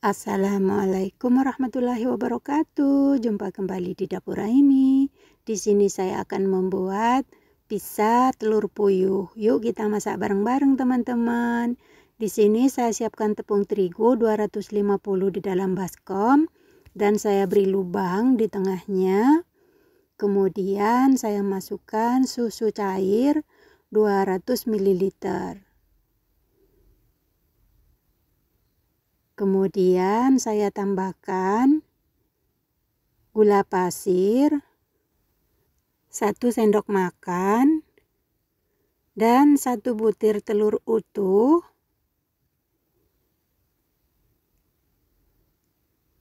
Assalamualaikum warahmatullahi wabarakatuh. Jumpa kembali di dapur ini. Di sini saya akan membuat pizza telur puyuh. Yuk kita masak bareng-bareng teman-teman. Di sini saya siapkan tepung terigu 250 di dalam baskom dan saya beri lubang di tengahnya. Kemudian saya masukkan susu cair 200 ml. Kemudian saya tambahkan gula pasir 1 sendok makan dan 1 butir telur utuh.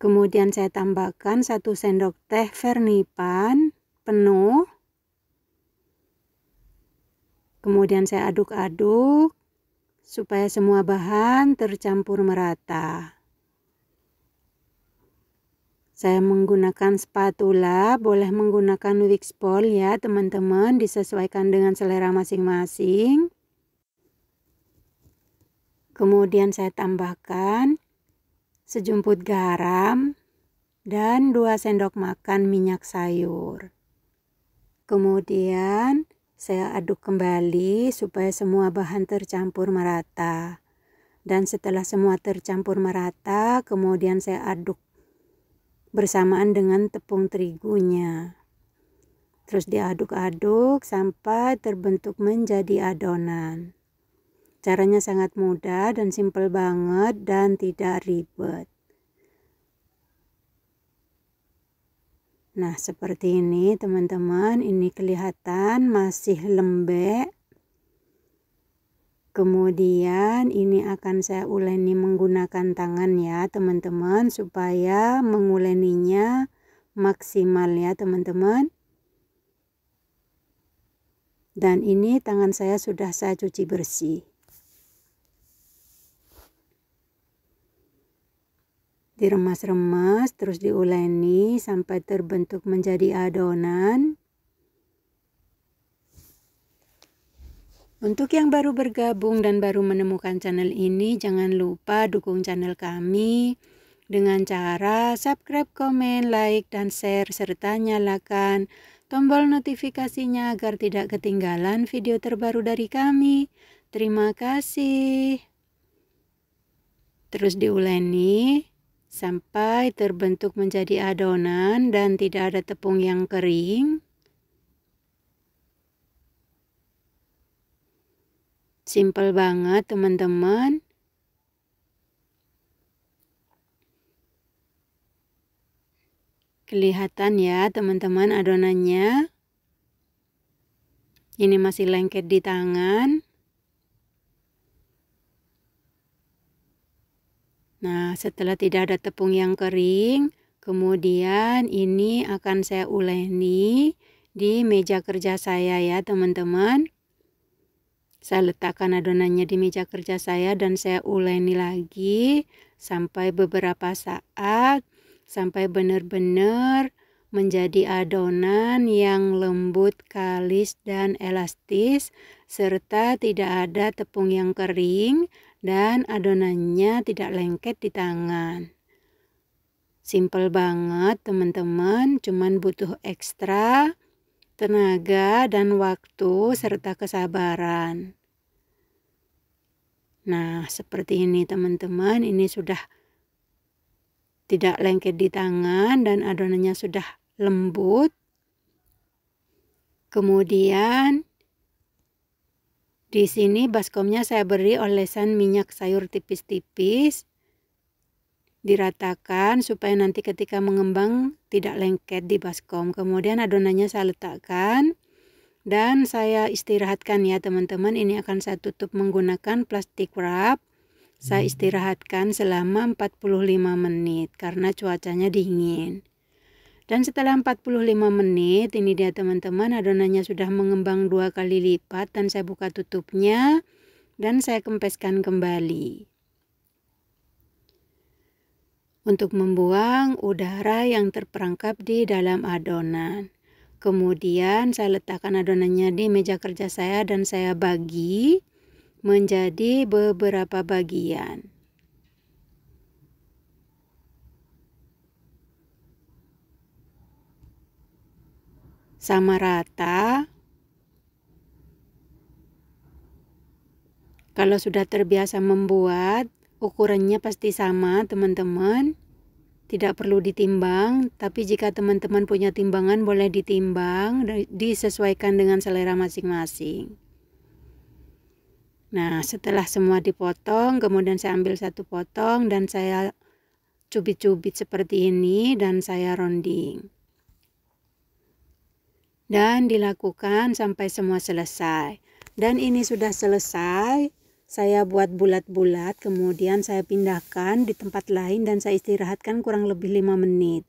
Kemudian saya tambahkan 1 sendok teh vernipan penuh. Kemudian saya aduk-aduk supaya semua bahan tercampur merata. Saya menggunakan spatula, boleh menggunakan Wixpol ya teman-teman, disesuaikan dengan selera masing-masing. Kemudian saya tambahkan sejumput garam dan 2 sendok makan minyak sayur. Kemudian saya aduk kembali supaya semua bahan tercampur merata. Dan setelah semua tercampur merata, kemudian saya aduk bersamaan dengan tepung terigunya. Terus diaduk-aduk sampai terbentuk menjadi adonan. Caranya sangat mudah dan simpel banget dan tidak ribet. Nah, seperti ini teman-teman, ini kelihatan masih lembek. Kemudian ini akan saya uleni menggunakan tangan ya teman-teman, supaya menguleninya maksimal ya teman-teman. Dan ini tangan saya sudah saya cuci bersih. Diremas-remas terus diuleni sampai terbentuk menjadi adonan. Untuk yang baru bergabung dan baru menemukan channel ini, jangan lupa dukung channel kami dengan cara subscribe, komen, like, dan share, serta nyalakan tombol notifikasinya agar tidak ketinggalan video terbaru dari kami. Terima kasih. Terus diuleni sampai terbentuk menjadi adonan dan tidak ada tepung yang kering. Simple banget teman-teman. Kelihatan ya teman-teman adonannya. Ini masih lengket di tangan. Nah, setelah tidak ada tepung yang kering, kemudian ini akan saya uleni di meja kerja saya ya teman-teman. Saya letakkan adonannya di meja kerja saya dan saya uleni lagi sampai beberapa saat, sampai benar-benar menjadi adonan yang lembut, kalis, dan elastis, serta tidak ada tepung yang kering dan adonannya tidak lengket di tangan. Simple banget teman-teman, cuman butuh ekstra tenaga dan waktu serta kesabaran. Nah, seperti ini teman-teman, ini sudah tidak lengket di tangan dan adonannya sudah lembut. Kemudian di sini baskomnya saya beri olesan minyak sayur tipis-tipis, diratakan supaya nanti ketika mengembang tidak lengket di baskom. Kemudian adonannya saya letakkan dan saya istirahatkan ya teman-teman. Ini akan saya tutup menggunakan plastik wrap. Saya istirahatkan selama 45 menit karena cuacanya dingin. Dan setelah 45 menit, ini dia teman-teman, adonannya sudah mengembang 2 kali lipat dan saya buka tutupnya dan saya kempeskan kembali. Untuk membuang udara yang terperangkap di dalam adonan. Kemudian saya letakkan adonannya di meja kerja saya dan saya bagi menjadi beberapa bagian. sama rata. Kalau sudah terbiasa membuat, ukurannya pasti sama teman-teman. Tidak perlu ditimbang, tapi jika teman-teman punya timbangan boleh ditimbang, disesuaikan dengan selera masing-masing. Nah, setelah semua dipotong, kemudian saya ambil satu potong dan saya cubit-cubit seperti ini dan saya rounding. Dan dilakukan sampai semua selesai. Dan ini sudah selesai. Saya buat bulat-bulat, kemudian saya pindahkan di tempat lain dan saya istirahatkan kurang lebih 5 menit.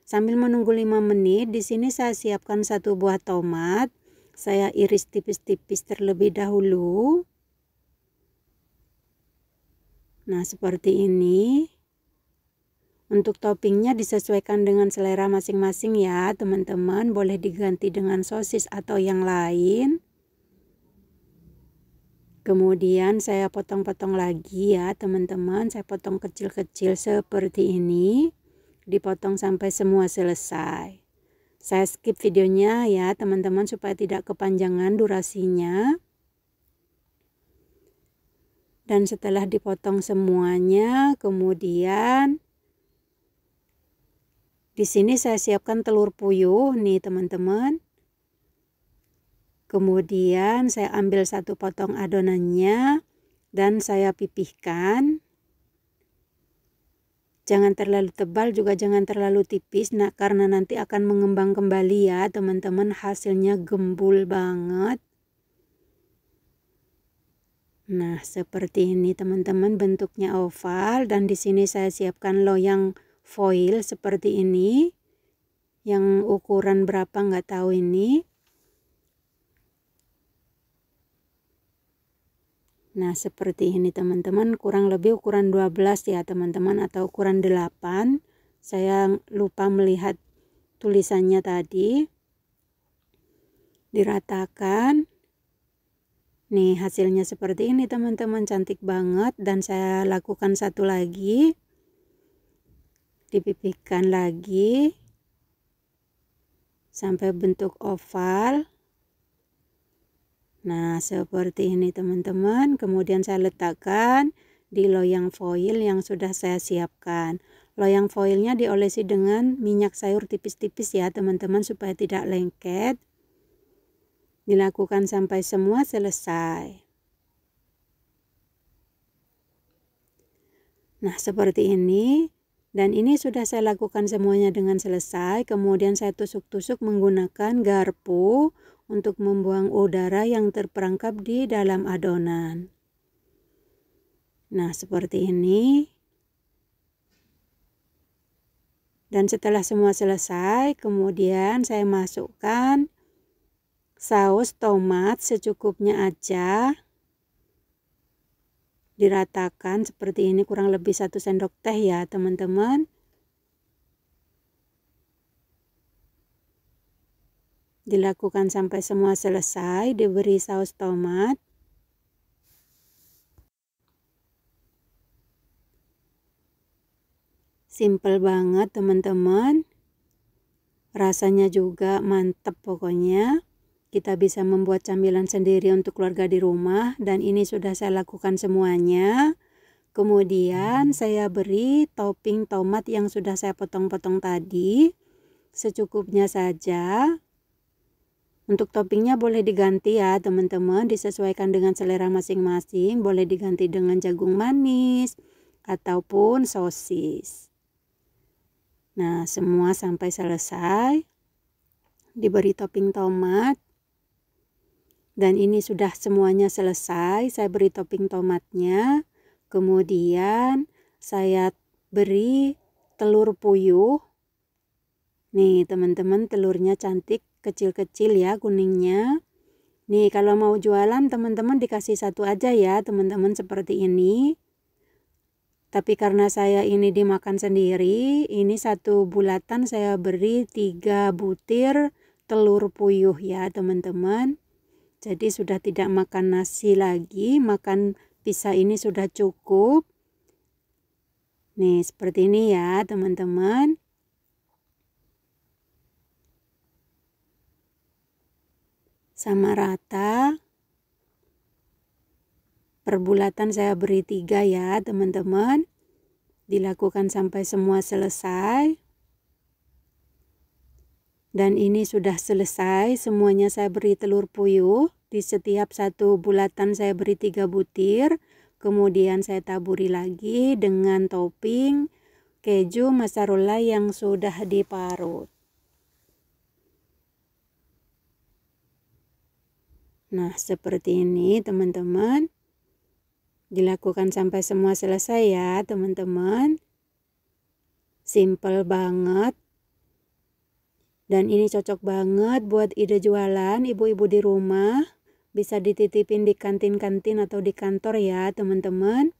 Sambil menunggu 5 menit, di sini saya siapkan satu buah tomat. Saya iris tipis-tipis terlebih dahulu. Nah, seperti ini. Untuk toppingnya disesuaikan dengan selera masing-masing ya, teman-teman. Boleh diganti dengan sosis atau yang lain. Kemudian saya potong-potong lagi ya teman-teman, saya potong kecil-kecil seperti ini, dipotong sampai semua selesai. Saya skip videonya ya teman-teman supaya tidak kepanjangan durasinya. Dan setelah dipotong semuanya, kemudian di sini saya siapkan telur puyuh nih teman-teman. Kemudian saya ambil satu potong adonannya dan saya pipihkan. Jangan terlalu tebal juga jangan terlalu tipis, nah karena nanti akan mengembang kembali ya teman-teman, hasilnya gembul banget. Nah seperti ini teman-teman, bentuknya oval dan di sini saya siapkan loyang foil seperti ini. Yang ukuran berapa nggak tahu ini. Nah seperti ini teman-teman, kurang lebih ukuran 12 ya teman-teman atau ukuran 8. Saya lupa melihat tulisannya tadi. Diratakan. Nih hasilnya seperti ini teman-teman, cantik banget. Dan saya lakukan satu lagi. Dipipihkan lagi. Sampai bentuk oval. Nah seperti ini teman-teman, kemudian saya letakkan di loyang foil yang sudah saya siapkan. Loyang foilnya diolesi dengan minyak sayur tipis-tipis ya teman-teman supaya tidak lengket. Dilakukan sampai semua selesai. Nah seperti ini, dan ini sudah saya lakukan semuanya dengan selesai. Kemudian saya tusuk-tusuk menggunakan garpu untuk membuang udara yang terperangkap di dalam adonan. Nah seperti ini. Dan setelah semua selesai, kemudian saya masukkan saus tomat secukupnya aja. Diratakan seperti ini, kurang lebih 1 sendok teh ya teman-teman. Dilakukan sampai semua selesai, diberi saus tomat. Simple banget teman-teman. Rasanya juga mantap pokoknya. Kita bisa membuat camilan sendiri untuk keluarga di rumah. Dan ini sudah saya lakukan semuanya. Kemudian saya beri topping tomat yang sudah saya potong-potong tadi. Secukupnya saja. Untuk toppingnya boleh diganti ya teman-teman, disesuaikan dengan selera masing-masing. Boleh diganti dengan jagung manis ataupun sosis. Nah semua sampai selesai. Diberi topping tomat. Dan ini sudah semuanya selesai. Saya beri topping tomatnya. Kemudian saya beri telur puyuh. Nih teman-teman, telurnya cantik. Kecil-kecil ya kuningnya. Nih kalau mau jualan teman-teman dikasih satu aja ya teman-teman seperti ini. Tapi karena saya ini dimakan sendiri, ini satu bulatan saya beri 3 butir telur puyuh ya teman-teman. Jadi sudah tidak makan nasi lagi, makan pizza ini sudah cukup. Nih seperti ini ya teman-teman. sama rata. Perbulatan saya beri 3 ya teman-teman. Dilakukan sampai semua selesai. Dan ini sudah selesai, semuanya saya beri telur puyuh. Di setiap satu bulatan saya beri 3 butir. Kemudian saya taburi lagi dengan topping keju mozzarella yang sudah diparut. Nah, seperti ini teman-teman. Dilakukan sampai semua selesai ya teman-teman. Simple banget. Dan ini cocok banget buat ide jualan ibu-ibu di rumah. Bisa dititipin di kantin-kantin atau di kantor ya teman-teman.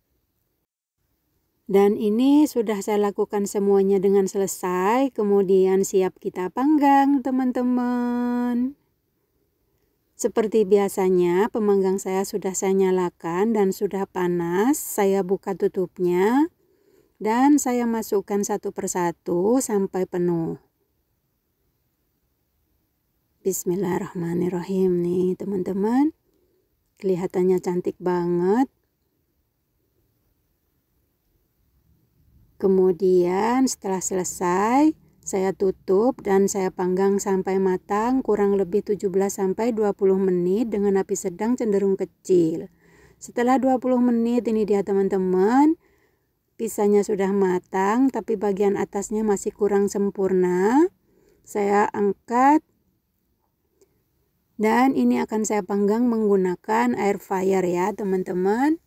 Dan ini sudah saya lakukan semuanya dengan selesai. Kemudian siap kita panggang teman-teman. Seperti biasanya pemanggang saya sudah saya nyalakan dan sudah panas. Saya buka tutupnya. Dan saya masukkan satu persatu sampai penuh. Bismillahirrahmanirrahim nih teman-teman. Kelihatannya cantik banget. Kemudian setelah selesai saya tutup dan saya panggang sampai matang kurang lebih 17-20 menit dengan api sedang cenderung kecil. Setelah 20 menit ini dia teman-teman. Pisanya sudah matang tapi bagian atasnya masih kurang sempurna. Saya angkat. Dan ini akan saya panggang menggunakan air fryer ya teman-teman.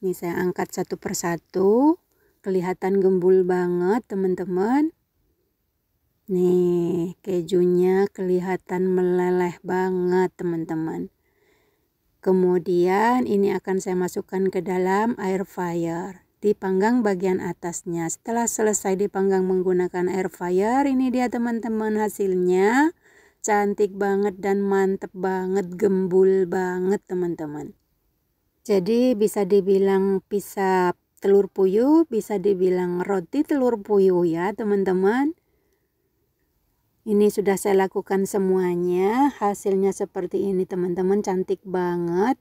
Ini saya angkat satu persatu. Kelihatan gembul banget teman-teman. Nih kejunya kelihatan meleleh banget teman-teman. Kemudian ini akan saya masukkan ke dalam air fryer. Dipanggang bagian atasnya. Setelah selesai dipanggang menggunakan air fryer, ini dia teman-teman hasilnya. Cantik banget dan mantep banget, gembul banget teman-teman. Jadi bisa dibilang pizza telur puyuh, bisa dibilang roti telur puyuh ya teman-teman. Ini sudah saya lakukan semuanya, hasilnya seperti ini teman-teman, cantik banget.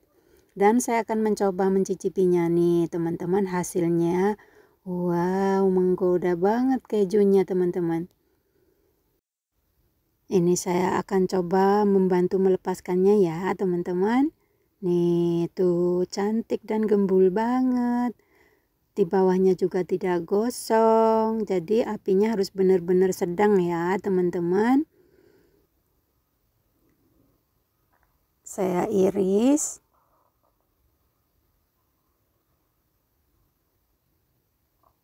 Dan saya akan mencoba mencicipinya nih teman-teman, hasilnya. Wow, menggoda banget kejunya teman-teman. Ini saya akan coba membantu melepaskannya ya teman-teman. Nih tuh cantik dan gembul banget. Di bawahnya juga tidak gosong. Jadi apinya harus benar-benar sedang ya teman-teman. Saya iris.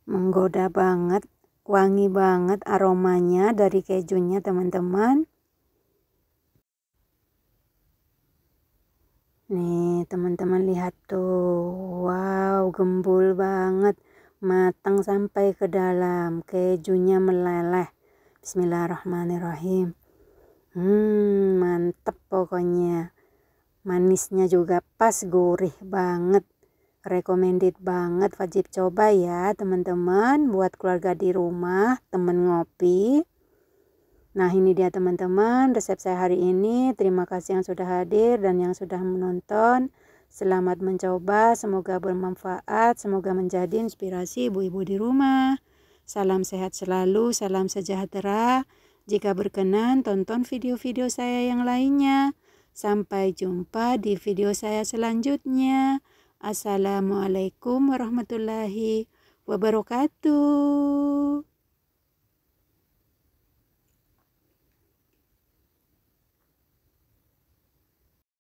Menggoda banget. Wangi banget aromanya dari kejunya teman-teman. Nih teman-teman lihat tuh. Wow, gembul banget. Matang sampai ke dalam. Kejunya meleleh. Bismillahirrahmanirrahim. Mantep pokoknya. Manisnya juga pas, gurih banget. Recommended banget, wajib coba ya teman-teman. Buat keluarga di rumah, temen ngopi. Nah ini dia teman-teman resep saya hari ini. Terima kasih yang sudah hadir dan yang sudah menonton. Selamat mencoba, semoga bermanfaat, semoga menjadi inspirasi ibu-ibu di rumah. Salam sehat selalu, salam sejahtera. Jika berkenan tonton video-video saya yang lainnya. Sampai jumpa di video saya selanjutnya. Assalamualaikum warahmatullahi wabarakatuh.